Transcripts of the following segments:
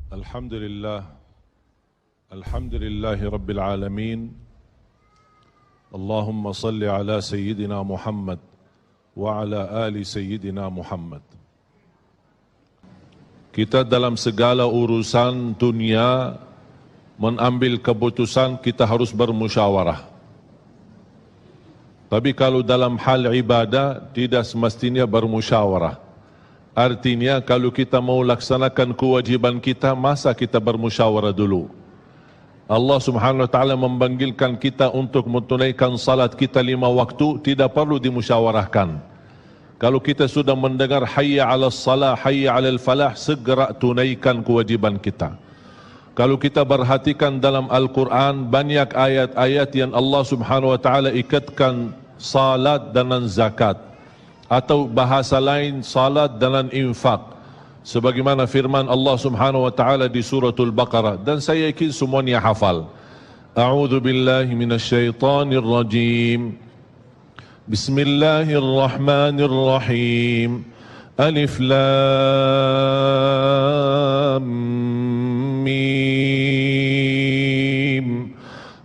Alhamdulillah, Alhamdulillahi Rabbil Alamin. Allahumma salli ala Sayyidina Muhammad wa ala ali Sayyidina Muhammad. Kita dalam segala urusan dunia mengambil keputusan, kita harus bermusyawarah. Tapi kalau dalam hal ibadah tidak semestinya bermusyawarah. Artinya kalau kita mau laksanakan kewajiban kita, masa kita bermusyawarah dulu? Allah Subhanahu wa taala memanggilkan kita untuk menunaikan salat kita 5 waktu, tidak perlu dimusyawarahkan. Kalau kita sudah mendengar hayya 'alas salah, hayya 'alal falah, segera tunaikan kewajiban kita. Kalau kita perhatikan dalam Al-Quran, banyak ayat-ayat yang Allah Subhanahu wa taala ikatkan salat dengan zakat, atau bahasa lain salat dengan infak, sebagaimana firman Allah Subhanahu wa taala di suratul Baqarah, dan saya yakin semuanya hafal. A'udzu billahi minasyaitonir rajim. Bismillahirrahmanirrahim. Alif lam mim.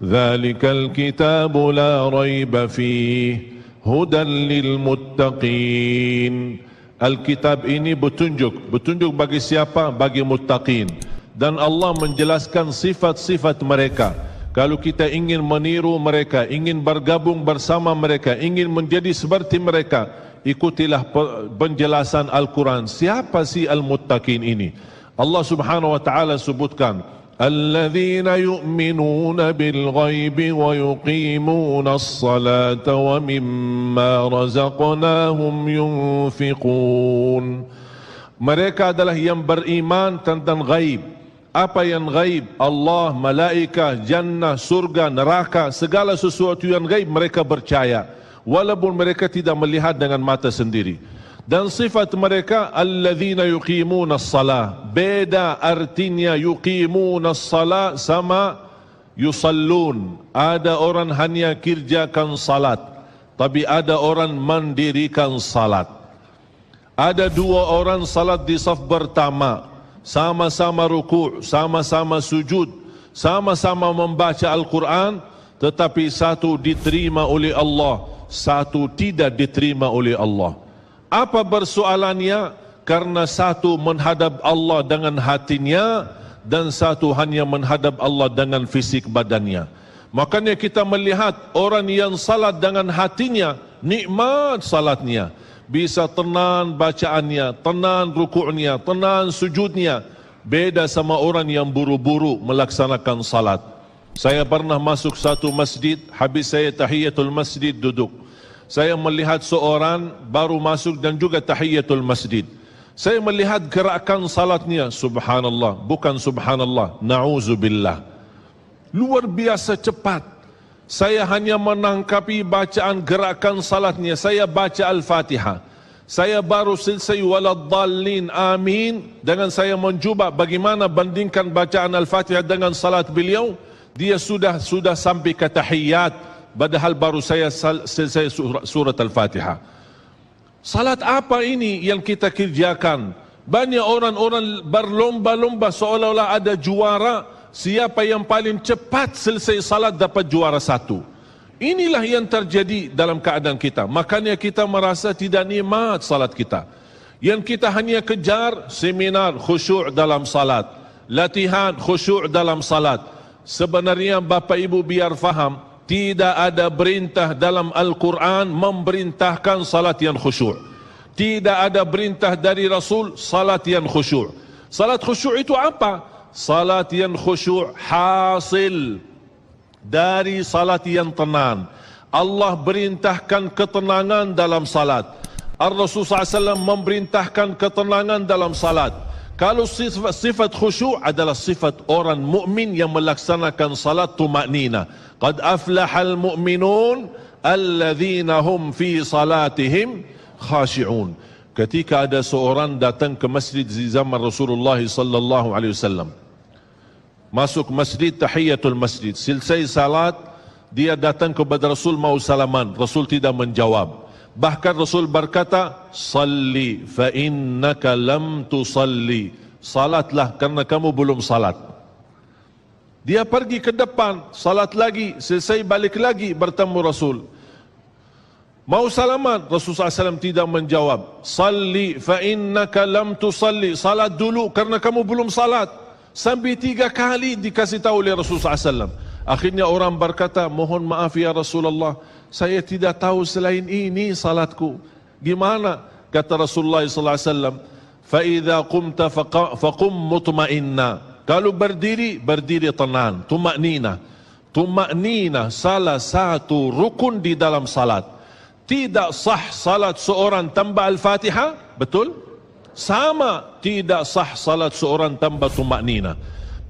Dzalikal kitabu la raiba fihi hudan lil muttaqin. Alkitab ini petunjuk bagi siapa? Bagi muttaqin. Dan Allah menjelaskan sifat-sifat mereka. Kalau kita ingin meniru mereka, ingin bergabung bersama mereka, ingin menjadi seperti mereka, ikutilah penjelasan Al-Quran. Siapa si al-muttaqin ini? Allah Subhanahu wa taala sebutkan, الذين يؤمنون بالغيب ويقيمون الصلاة ومما رزقناهم ينفقون. Mereka adalah yang beriman tentang gaib. Apa yang gaib? Allah, malaikat, jannah, surga, neraka, segala sesuatu yang gaib mereka percaya, walaupun mereka tidak melihat dengan mata sendiri. Dan sifat mereka alladzina yuqimuna as-salah. Beda artinya yuqimuna as-salah sama yusallun. Ada orang hanya kerjakan salat, tapi ada orang mendirikan salat. Ada 2 orang salat di saf pertama, sama-sama ruku', sama-sama sujud, sama-sama membaca Al-Quran, tetapi satu diterima oleh Allah, satu tidak diterima oleh Allah. Apa persoalannya? Karena satu menghadap Allah dengan hatinya, dan satu hanya menghadap Allah dengan fisik badannya. Makanya kita melihat orang yang salat dengan hatinya, nikmat salatnya, bisa tenang bacaannya, tenang ruku'nya, tenang sujudnya. Beda sama orang yang buru-buru melaksanakan salat. Saya pernah masuk satu masjid, habis saya tahiyatul masjid duduk. Saya melihat seorang baru masuk dan juga tahiyatul masjid. Saya melihat gerakan salatnya, subhanallah, bukan subhanallah, na'udzubillah. Luar biasa cepat. Saya hanya menangkapi bacaan gerakan salatnya. Saya baca Al-Fatihah. Saya baru selesai waladdallin amin. Dengan saya mencuba bagaimana bandingkan bacaan Al-Fatihah dengan salat beliau, dia sudah sampai ke tahiyat. Padahal baru saya selesai surat Al-Fatihah. Salat apa ini yang kita kerjakan? Banyak orang-orang berlomba-lomba seolah-olah ada juara. Siapa yang paling cepat selesai salat dapat juara 1. Inilah yang terjadi dalam keadaan kita. Makanya kita merasa tidak nikmat salat kita. Yang kita hanya kejar seminar khusyuk dalam salat, latihan khusyuk dalam salat. Sebenarnya Bapak Ibu biar faham, tidak ada perintah dalam Al-Quran memerintahkan salat yang khusyuk. Tidak ada perintah dari Rasul salat yang khusyuk. Salat khusyuk itu apa? Salat yang khusyuk hasil dari salat yang tenang. Allah perintahkan ketenangan dalam salat. Ar-Rasul SAW memerintahkan ketenangan dalam salat. Kalau sifat khusyuk adalah sifat orang mukmin yang melaksanakan salat tumaknina. Qad aflahal mu'minun alladzina hum fi salatihim khashi'un. Ketika ada seorang datang ke masjid di zaman Rasulullah sallallahu alaihi wasallam, masuk masjid tahiyatul masjid, selesai salat dia datang kepada Rasul mau salaman, Rasul tidak menjawab. Bahkan Rasul berkata, salli fa innaka lam tusalli salatlah karena kamu belum salat. Dia pergi ke depan, salat lagi, selesai balik lagi bertemu Rasul. Mau salaman, Rasulullah SAW tidak menjawab. Salli fa innaka lam tusalli, salat dulu karena kamu belum salat. Sampai 3 kali dikasih tahu oleh Rasulullah SAW. Akhirnya orang berkata, mohon maaf ya Rasulullah, saya tidak tahu selain ini salatku. Gimana? Kata Rasulullah SAW, fa idza qumta faqum mutma'inna. Kalau berdiri, berdiri tenang, tumaknina. Tumaknina salah satu rukun di dalam salat. Tidak sah salat seorang tanpa Al-Fatihah, betul? Sama, tidak sah salat seorang tanpa tumaknina.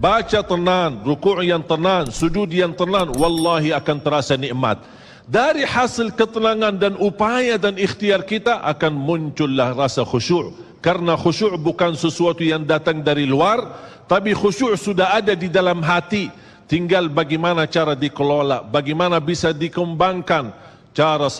Baca tenang, rukuk yang tenang, sujud yang tenang, wallahi akan terasa nikmat. Dari hasil ketenangan dan upaya dan ikhtiar kita akan muncullah rasa khusyuk. Karena khusyuk bukan sesuatu yang datang dari luar, tapi khusyuk sudah ada di dalam hati. Tinggal bagaimana cara dikelola, bagaimana bisa dikembangkan cara